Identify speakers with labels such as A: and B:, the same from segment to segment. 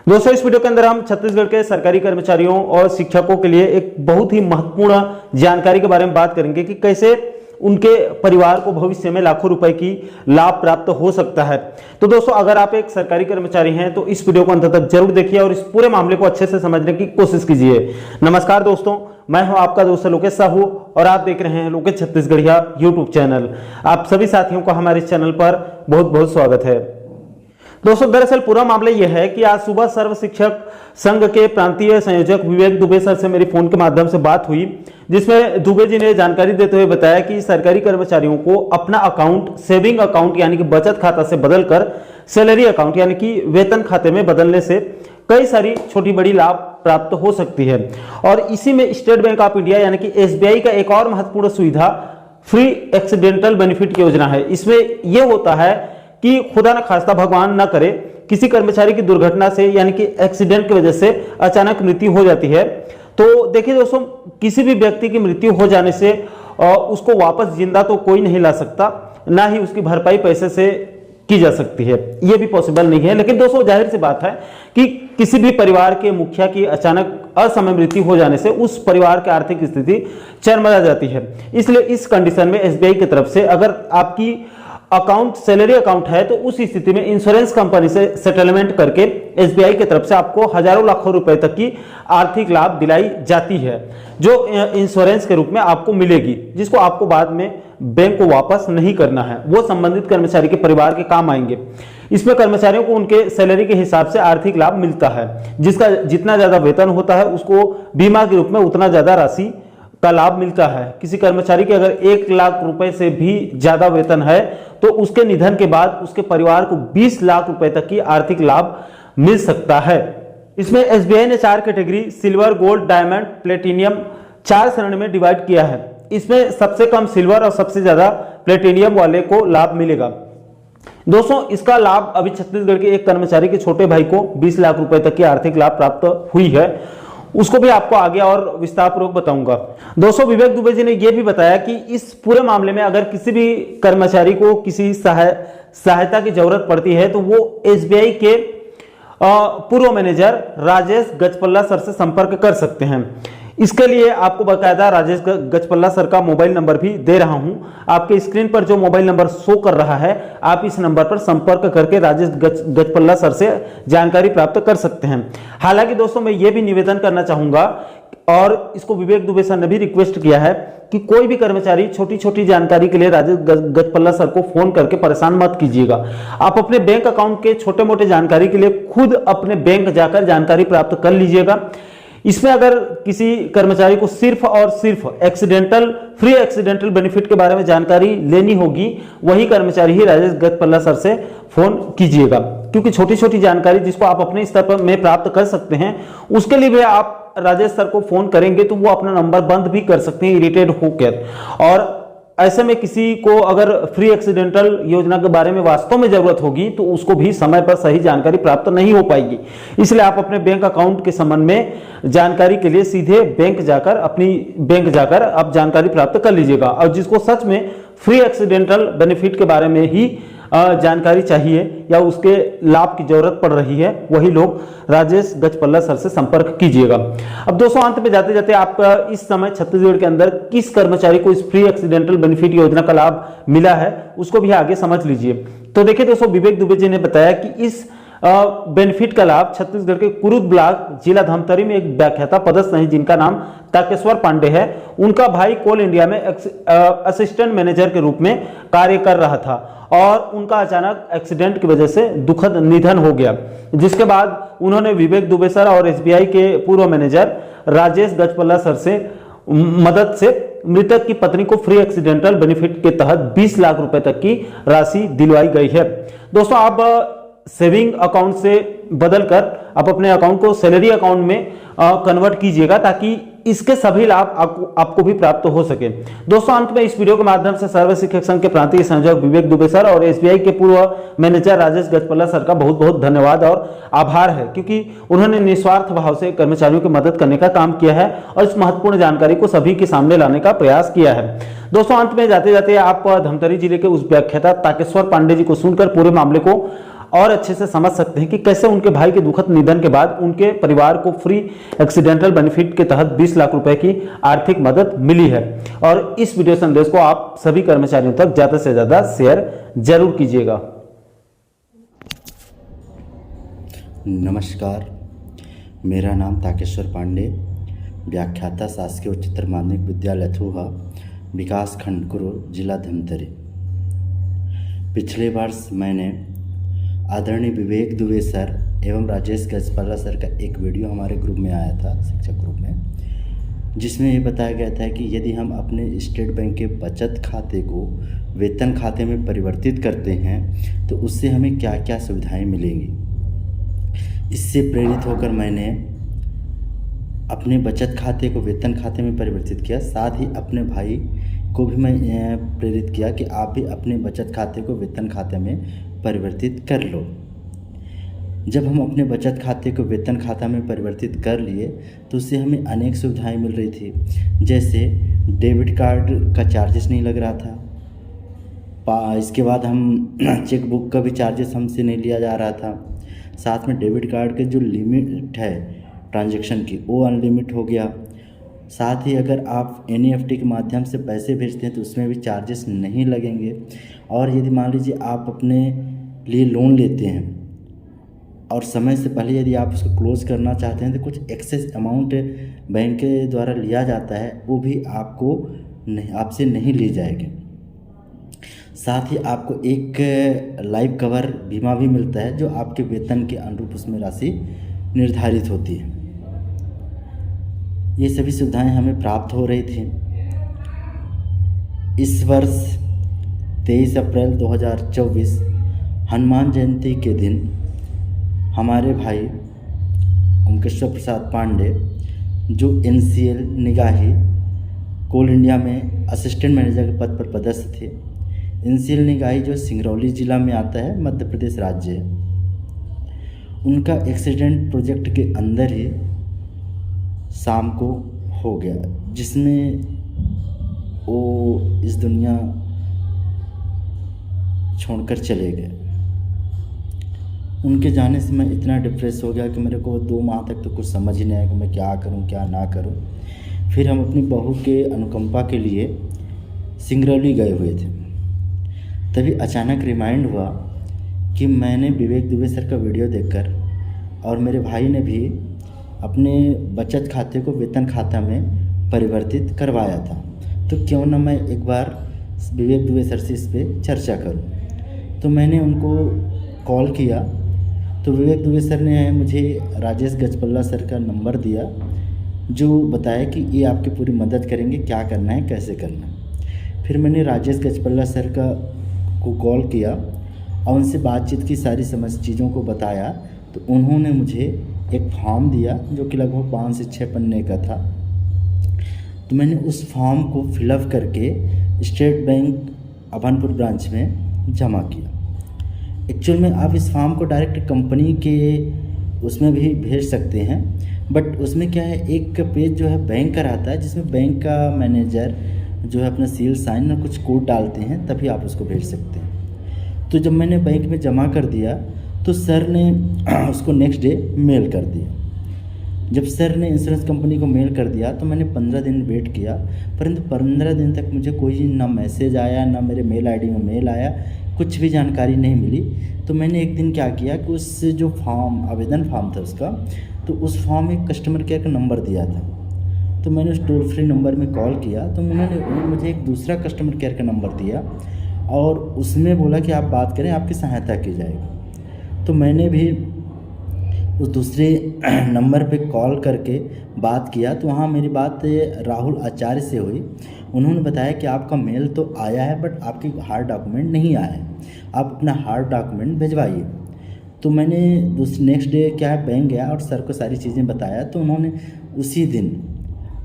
A: दोस्तों, इस वीडियो के अंदर हम छत्तीसगढ़ के सरकारी कर्मचारियों और शिक्षकों के लिए एक बहुत ही महत्वपूर्ण जानकारी के बारे में बात करेंगे कि कैसे उनके परिवार को भविष्य में लाखों रुपए की लाभ प्राप्त हो सकता है। तो दोस्तों, अगर आप एक सरकारी कर्मचारी हैं तो इस वीडियो को अंत तक जरूर देखिए और इस पूरे मामले को अच्छे से समझने की कोशिश कीजिए। नमस्कार दोस्तों, मैं हूं आपका दोस्त लोकेश साहू और आप देख रहे हैं लोकेश छत्तीसगढ़िया यूट्यूब चैनल। आप सभी साथियों का हमारे इस चैनल पर बहुत बहुत स्वागत है। दोस्तों, दरअसल पूरा मामला यह है कि आज सुबह सर्व शिक्षक संघ के प्रांतीय संयोजक विवेक दुबे सर से मेरी फोन के माध्यम से बात हुई, जिसमें दुबे जी ने जानकारी देते हुए बताया कि सरकारी कर्मचारियों को अपना अकाउंट सेविंग अकाउंट यानी कि बचत खाता से बदलकर सैलरी अकाउंट यानी कि वेतन खाते में बदलने से कई सारी छोटी बड़ी लाभ प्राप्त हो सकती है। और इसी में स्टेट बैंक ऑफ इंडिया यानी कि एसबीआई का एक और महत्वपूर्ण सुविधा फ्री एक्सीडेंटल बेनिफिट योजना है। इसमें यह होता है कि खुदा न खास्ता भगवान न करे किसी कर्मचारी की दुर्घटना से यानी कि एक्सीडेंट की वजह से अचानक मृत्यु हो जाती है, तो देखिए दोस्तों, किसी भी व्यक्ति की मृत्यु हो जाने से उसको वापस जिंदा तो कोई नहीं ला सकता, ना ही उसकी भरपाई पैसे से की जा सकती है, यह भी पॉसिबल नहीं है। लेकिन दोस्तों, जाहिर सी बात है कि किसी भी परिवार के मुखिया की अचानक असमय मृत्यु हो जाने से उस परिवार की आर्थिक स्थिति चरमरा जाती है। इसलिए इस कंडीशन में एसबीआई की तरफ से अगर आपकी अकाउंट सैलरी अकाउंट है तो उस स्थिति में इंश्योरेंस कंपनी से सेटलमेंट करके एसबीआई की तरफ से आपको हजारों लाखों रुपए तक की आर्थिक लाभ दिलाई जाती है, जो इंश्योरेंस के रूप में आपको मिलेगी, जिसको आपको बाद में बैंक को वापस नहीं करना है, वो संबंधित कर्मचारी के परिवार के काम आएंगे। इसमें कर्मचारियों को उनके सैलरी के हिसाब से आर्थिक लाभ मिलता है, जिसका जितना ज्यादा वेतन होता है उसको बीमा के रूप में उतना ज्यादा राशि का लाभ मिलता है। किसी कर्मचारी के अगर 1 लाख रुपए से भी ज्यादा वेतन है तो उसके निधन के बाद उसके परिवार को 20 लाख रुपए तक की आर्थिक लाभ मिल सकता है। इसमें एसबीआई ने 4 category silver, gold, diamond, platinum 4 श्रेणी में डिवाइड किया है। इसमें सबसे कम सिल्वर और सबसे ज्यादा प्लेटिनियम वाले को लाभ मिलेगा। दोस्तों, इसका लाभ अभी छत्तीसगढ़ के एक कर्मचारी के छोटे भाई को 20 लाख रुपए तक की आर्थिक लाभ प्राप्त हुई है, उसको भी आपको आगे और विस्तार पूर्वक बताऊंगा। दोस्तों, विवेक दुबे जी ने यह भी बताया कि इस पूरे मामले में अगर किसी भी कर्मचारी को किसी सहायता की जरूरत पड़ती है तो वो एसबीआई के पूर्व मैनेजर राजेश गजपल्ला सर से संपर्क कर सकते हैं। इसके लिए आपको बकायदा राजेश गजपल्ला सर का मोबाइल नंबर भी दे रहा हूं। आपके स्क्रीन पर जो मोबाइल नंबर शो कर रहा है, आप इस नंबर पर संपर्क करके राजेश गजपल्ला सर से जानकारी प्राप्त कर सकते हैं। हालांकि दोस्तों, मैं ये भी निवेदन करना चाहूंगा और इसको विवेक दुबे सर ने भी रिक्वेस्ट किया है कि कोई भी कर्मचारी छोटी छोटी जानकारी के लिए राजेश गजपल्ला सर को फोन करके परेशान मत कीजिएगा। आप अपने बैंक अकाउंट के छोटे मोटे जानकारी के लिए खुद अपने बैंक जाकर जानकारी प्राप्त कर लीजिएगा। इसमें अगर किसी कर्मचारी को सिर्फ और सिर्फ फ्री एक्सीडेंटल बेनिफिट के बारे में जानकारी लेनी होगी, वही कर्मचारी ही राजेश गजपल्ला सर से फोन कीजिएगा, क्योंकि छोटी छोटी जानकारी जिसको आप अपने स्तर पर में प्राप्त कर सकते हैं, उसके लिए भी आप राजेश सर को फोन करेंगे तो वो अपना नंबर बंद भी कर सकते हैं इरिटेट होकर। और ऐसे में किसी को अगर फ्री एक्सीडेंटल योजना के बारे में वास्तव में जरूरत होगी तो उसको भी समय पर सही जानकारी प्राप्त नहीं हो पाएगी। इसलिए आप अपने बैंक अकाउंट के संबंध में जानकारी के लिए सीधे बैंक जाकर आप जानकारी प्राप्त कर लीजिएगा। और जिसको सच में फ्री एक्सीडेंटल बेनिफिट के बारे में ही जानकारी चाहिए या उसके लाभ की जरूरत पड़ रही है, वही लोग राजेश गजपल्ला सर से संपर्क कीजिएगा। अब दोस्तों, अंत में जाते जाते आप इस समय छत्तीसगढ़ के अंदर किस कर्मचारी को इस फ्री एक्सीडेंटल बेनिफिट योजना का लाभ मिला है उसको भी आगे समझ लीजिए। तो देखिए दोस्तों, विवेक दुबे जी ने बताया कि इस बेनिफिट का लाभ छत्तीसगढ़ के कुरुद ब्लॉक जिला धमतरी में एक व्याख्याता पदस्थ हैं जिनका नाम ताकेश्वर पांडे है। उनका भाई कोल इंडिया में असिस्टेंट मैनेजर के रूप में कार्य कर रहा था और उनका अचानक एक्सीडेंट की वजह से दुखद निधन हो गया, जिसके बाद उन्होंने विवेक दुबे सर और एसबीआई के पूर्व मैनेजर राजेश गजपल्ला सर से मदद से मृतक की पत्नी को फ्री एक्सीडेंटल बेनिफिट के तहत 20 लाख रुपए तक की राशि दिलवाई गई है। दोस्तों, आप सेविंग अकाउंट से बदलकर आप अपने अकाउंट को सैलरी अकाउंट में कन्वर्ट कीजिएगा ताकि इसके सभी लाभ आपको भी प्राप्त हो सके। दोस्तों, अंत में इस वीडियो के माध्यम से सर्व शिक्षक संघ के प्रांतीय संयोजक विवेक दुबे सर और एसबीआई के पूर्व मैनेजर राजेश गजपल्ला सर का बहुत बहुत धन्यवाद और आभार है, क्योंकि उन्होंने निस्वार्थ भाव से कर्मचारियों की मदद करने का काम किया है और इस महत्वपूर्ण जानकारी को सभी के सामने लाने का प्रयास किया है। दोस्तों, अंत में जाते जाते आप धमतरी जिले के उस व्याख्याता ताकेश्वर पांडे जी को सुनकर पूरे मामले को और अच्छे से समझ सकते हैं कि कैसे उनके भाई के दुखद निधन के बाद उनके परिवार को फ्री एक्सीडेंटल बेनिफिट के तहत 20 लाख रुपए की आर्थिक मदद मिली है। और इस वीडियो संदेश को आप सभी कर्मचारियों तक ज्यादा से ज्यादा शेयर जरूर कीजिएगा।
B: नमस्कार, मेरा नाम ताकेश्वर पांडे, व्याख्याता शासकीय उच्चतर माध्यमिक विद्यालय थूहा, विकास खंड कुरूर, जिला धमतरी। पिछले वर्ष मैंने आदरणीय विवेक दुबे सर एवं राजेश गजपाला सर का एक वीडियो हमारे ग्रुप में आया था, शिक्षक ग्रुप में, जिसमें ये बताया गया था कि यदि हम अपने स्टेट बैंक के बचत खाते को वेतन खाते में परिवर्तित करते हैं तो उससे हमें क्या क्या सुविधाएं मिलेंगी। इससे प्रेरित होकर मैंने अपने बचत खाते को वेतन खाते में परिवर्तित किया। साथ ही अपने भाई को भी मैं प्रेरित किया कि आप भी अपने बचत खाते को वेतन खाते में परिवर्तित कर लो। जब हम अपने बचत खाते को वेतन खाता में परिवर्तित कर लिए तो उससे हमें अनेक सुविधाएं मिल रही थी, जैसे डेबिट कार्ड का चार्जेस नहीं लग रहा था। इसके बाद हम चेक बुक का भी चार्जेस हमसे नहीं लिया जा रहा था। साथ में डेबिट कार्ड के जो लिमिट है ट्रांजैक्शन की वो अनलिमिट हो गया। साथ ही अगर आप NEFT के माध्यम से पैसे भेजते हैं तो उसमें भी चार्जेस नहीं लगेंगे। और यदि मान लीजिए आप अपने लिए लोन लेते हैं और समय से पहले यदि आप उसको क्लोज करना चाहते हैं तो कुछ एक्सेस अमाउंट बैंक के द्वारा लिया जाता है, वो भी आपसे नहीं ली जाएगी। साथ ही आपको एक लाइफ कवर बीमा भी मिलता है जो आपके वेतन के अनुरूप उसमें राशि निर्धारित होती है। ये सभी सुविधाएं हमें प्राप्त हो रही थी। इस वर्ष 23 अप्रैल 2024 हनुमान जयंती के दिन हमारे भाई ओमकेश्वर प्रसाद पांडे, जो NCL निगाही कोल इंडिया में असिस्टेंट मैनेजर के पद पर पदस्थ थे, NCL निगाही जो सिंगरौली जिला में आता है, मध्य प्रदेश राज्य है, उनका एक्सीडेंट प्रोजेक्ट के अंदर ही शाम को हो गया, जिसमें वो इस दुनिया छोड़कर चले गए। उनके जाने से मैं इतना डिप्रेस हो गया कि मेरे को 2 माह तक तो कुछ समझ ही नहीं आया कि मैं क्या करूं क्या ना करूं। फिर हम अपनी बहू के अनुकंपा के लिए सिंगरौली गए हुए थे। तभी अचानक रिमाइंड हुआ कि मैंने विवेक दुबे सर का वीडियो देखकर और मेरे भाई ने भी अपने बचत खाते को वेतन खाता में परिवर्तित करवाया था, तो क्यों ना मैं एक बार विवेक दुबे सर से इस पर चर्चा करूं। तो मैंने उनको कॉल किया तो विवेक दुबे सर ने मुझे राजेश गजपल्ला सर का नंबर दिया, जो बताया कि ये आपकी पूरी मदद करेंगे, क्या करना है कैसे करना है। फिर मैंने राजेश गजपल्ला सर को कॉल किया और उनसे बातचीत की सारी चीज़ों को बताया। तो उन्होंने मुझे एक फॉर्म दिया जो कि लगभग 5 से 6 पन्ने का था। तो मैंने उस फॉर्म को फिलअप करके स्टेट बैंक अभनपुर ब्रांच में जमा किया। एक्चुअल में आप इस फॉर्म को डायरेक्ट कंपनी के उसमें भी भेज सकते हैं, बट उसमें क्या है, एक पेज जो है बैंक का रहता है जिसमें बैंक का मैनेजर जो है अपना सील साइन और कुछ कोड डालते हैं, तभी आप उसको भेज सकते हैं। तो जब मैंने बैंक में जमा कर दिया तो सर ने उसको नेक्स्ट डे मेल कर दिया। जब सर ने इंश्योरेंस कंपनी को मेल कर दिया तो मैंने 15 दिन वेट किया, परंतु 15 दिन तक मुझे कोई ना मैसेज आया, ना मेरे मेल ID में मेल आया, कुछ भी जानकारी नहीं मिली। तो मैंने एक दिन क्या किया कि उस जो फॉर्म आवेदन फॉर्म था उसका, तो उस फॉर्म में कस्टमर केयर का नंबर दिया था। तो मैंने उस टोल फ्री नंबर में कॉल किया तो उन्होंने मुझे एक दूसरा कस्टमर केयर का नंबर दिया और उसमें बोला कि आप बात करें, आपकी सहायता की जाएगी। तो मैंने भी उस दूसरे नंबर पे कॉल करके बात किया तो वहाँ मेरी बात राहुल आचार्य से हुई। उन्होंने बताया कि आपका मेल तो आया है बट आपकी हार्ड डॉक्यूमेंट नहीं आया है, आप अपना हार्ड डॉक्यूमेंट भिजवाइए। तो मैंने नेक्स्ट डे क्या है बैंक गया और सर को सारी चीज़ें बताया, तो उन्होंने उसी दिन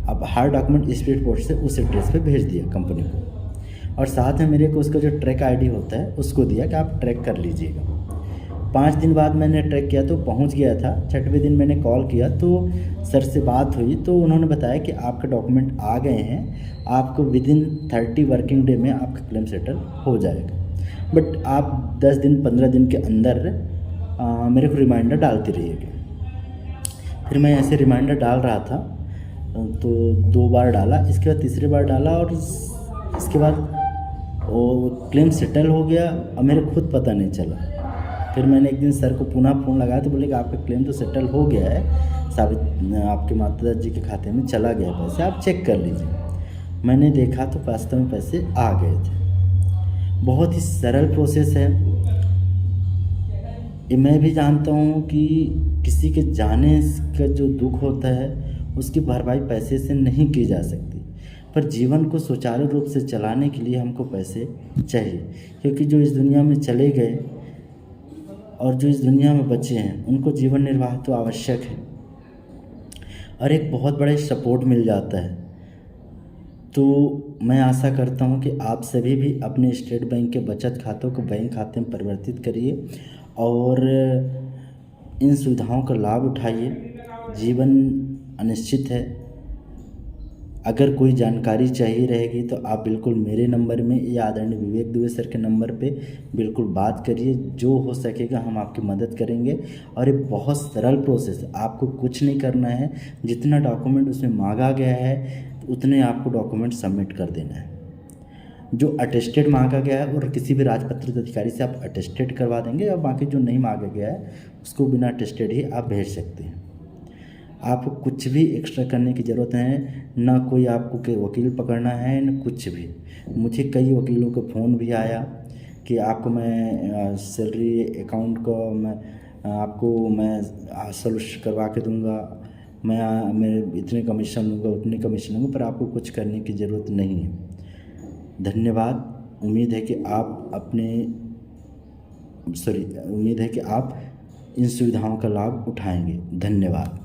B: अब हार्ड डॉक्यूमेंट स्पीड पोस्ट से उस एड्रेस पे भेज दिया कंपनी को, और साथ में मेरे को उसका जो ट्रैक ID होता है उसको दिया कि आप ट्रैक कर लीजिएगा। 5 दिन बाद मैंने ट्रैक किया तो पहुंच गया था। 6वें दिन मैंने कॉल किया तो सर से बात हुई तो उन्होंने बताया कि आपके डॉक्यूमेंट आ गए हैं, आपको विदिन 30 वर्किंग डे में आपका क्लेम सेटल हो जाएगा, बट आप 10 दिन 15 दिन के अंदर मेरे को रिमाइंडर डालती रहिएगा। फिर मैं ऐसे रिमाइंडर डाल रहा था तो 2 बार डाला, इसके बाद तीसरी बार डाला और इसके बाद वो क्लेम सेटल हो गया और मेरे खुद पता नहीं चला। फिर मैंने एक दिन सर को पुनः फ़ोन लगाया तो बोले कि आपका क्लेम तो सेटल हो गया है, साबित आपके माता जी के खाते में चला गया पैसे, आप चेक कर लीजिए। मैंने देखा तो वास्तव में पैसे आ गए थे। बहुत ही सरल प्रोसेस है। ये मैं भी जानता हूँ कि किसी के जाने का जो दुख होता है उसकी भरपाई पैसे से नहीं की जा सकती, पर जीवन को सुचारू रूप से चलाने के लिए हमको पैसे चाहिए, क्योंकि जो इस दुनिया में चले गए और जो इस दुनिया में बचे हैं उनको जीवन निर्वाह तो आवश्यक है और एक बहुत बड़ा सपोर्ट मिल जाता है। तो मैं आशा करता हूं कि आप सभी भी अपने स्टेट बैंक के बचत खातों को बैंक खाते में परिवर्तित करिए और इन सुविधाओं का लाभ उठाइए। जीवन अनिश्चित है। अगर कोई जानकारी चाहिए रहेगी तो आप बिल्कुल मेरे नंबर में या आदरणीय विवेक दुबे सर के नंबर पे बिल्कुल बात करिए। जो हो सकेगा हम आपकी मदद करेंगे और ये बहुत सरल प्रोसेस है। आपको कुछ नहीं करना है, जितना डॉक्यूमेंट उसमें मांगा गया है उतने आपको डॉक्यूमेंट सबमिट कर देना है। जो अटेस्टेड मांगा गया है और किसी भी राजपत्रित अधिकारी से आप अटेस्टेड करवा देंगे और बाकी जो नहीं मांगा गया है उसको बिना अटेस्टेड ही आप भेज सकते हैं। आपको कुछ भी एक्स्ट्रा करने की ज़रूरत है, ना कोई आपको के वकील पकड़ना है न कुछ भी। मुझे कई वकीलों का फ़ोन भी आया कि आपको मैं सैलरी अकाउंट को मैं सॉल्यूशन करवा के दूंगा, मैं इतने कमीशन लूँगा उतने कमीशन लूँगा, पर आपको कुछ करने की ज़रूरत नहीं है। धन्यवाद। उम्मीद है कि आप इन सुविधाओं का लाभ उठाएंगे। धन्यवाद।